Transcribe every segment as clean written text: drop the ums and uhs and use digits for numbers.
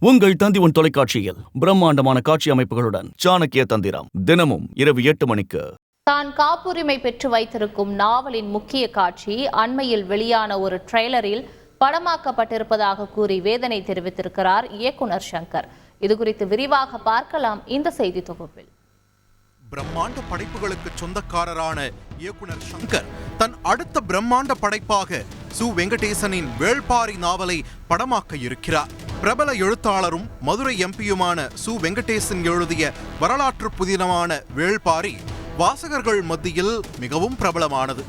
உங்கள் தந்தி தொலைக்காட்சியில் பிரம்மாண்டமான காட்சி அமைப்புகளுடன் சாணக்கிய தந்திரம் தினமும் இரவு 8 மணிக்கு. தான் காப்புரிமை பெற்று வைத்திருக்கும் நாவலின் முக்கிய காட்சி அண்மையில் வெளியான ஒரு ட்ரெய்லரில் படமாக்கப்பட்டிருப்பதாக கூறி வேதனை தெரிவித்திருக்கிறார் இயக்குனர் சங்கர். இதுகுறித்து விரிவாக பார்க்கலாம் இந்த செய்தி தொகுப்பில். பிரம்மாண்ட படைப்புகளுக்கு சொந்தக்காரரான இயக்குனர் சங்கர் தன் அடுத்த பிரம்மாண்ட படைப்பாக சு வெங்கடேசனின் வேள்பாரி நாவலை படமாக்க இருக்கிறார். பிரபல எழுத்தாளரும் மதுரை எம்பியுமான சு வெங்கடேசன் எழுதிய வரலாற்று புதினமான வேள்பாரி வாசகர்கள் மத்தியில் மிகவும் பிரபலமானது.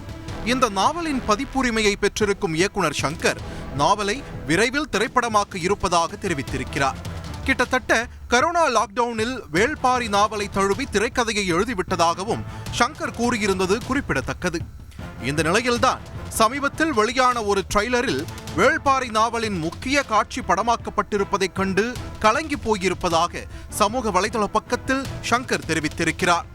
இந்த நாவலின் பதிப்புரிமையை பெற்றிருக்கும் இயக்குனர் சங்கர் நாவலை விரைவில் திரைப்படமாக்க இருப்பதாக தெரிவித்திருக்கிறார். கிட்டத்தட்ட கரோனா லாக்டவுனில் வேள்பாரி நாவலை தழுவி திரைக்கதையை எழுதிவிட்டதாகவும் சங்கர் கூறியிருந்தது குறிப்பிடத்தக்கது. இந்த நிலையில்தான் சமீபத்தில் வெளியான ஒரு ட்ரெய்லரில் வேள்பாரி நாவலின் முக்கிய காட்சி படமாக்கப்பட்டிருப்பதைக் கண்டு கலங்கி போயிருப்பதாக சமூக வலைதள பக்கத்தில் சங்கர் தெரிவித்திருக்கிறார்.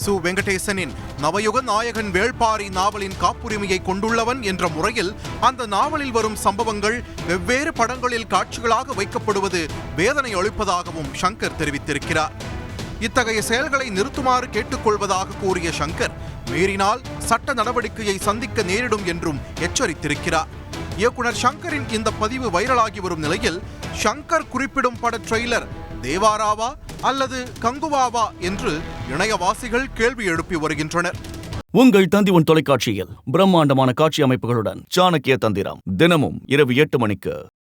சு வெங்கடேசனின் நவயுக நாயகன் வேள்பாரி நாவலின் காப்புரிமையை கொண்டுள்ளவன் என்ற முறையில் அந்த நாவலில் வரும் சம்பவங்கள் வெவ்வேறு படங்களில் காட்சிகளாக வைக்கப்படுவது வேதனை அளிப்பதாகவும் சங்கர் தெரிவித்திருக்கிறார். இத்தகைய செயல்களை நிறுத்துமாறு கேட்டுக்கொள்வதாக கூறிய சங்கர் மீறினால் சட்ட நடவடிக்கையை சந்திக்க நேரிடும் என்றும் எச்சரித்திருக்கிறார். இயக்குனர் சங்கரின் இந்த பதிவு வைரலாகி வரும் நிலையில் சங்கர் குறிப்பிடும் பட ட்ரெய்லர் தேவாராவா அல்லது கங்குவாவா என்று இணையவாசிகள் கேள்வி எழுப்பி வருகின்றனர். உங்கள் தந்தி தொலைக்காட்சியில் பிரம்மாண்டமான காட்சி அமைப்புகளுடன் சாணக்கிய தந்திரம் தினமும் இரவு 8 மணிக்கு.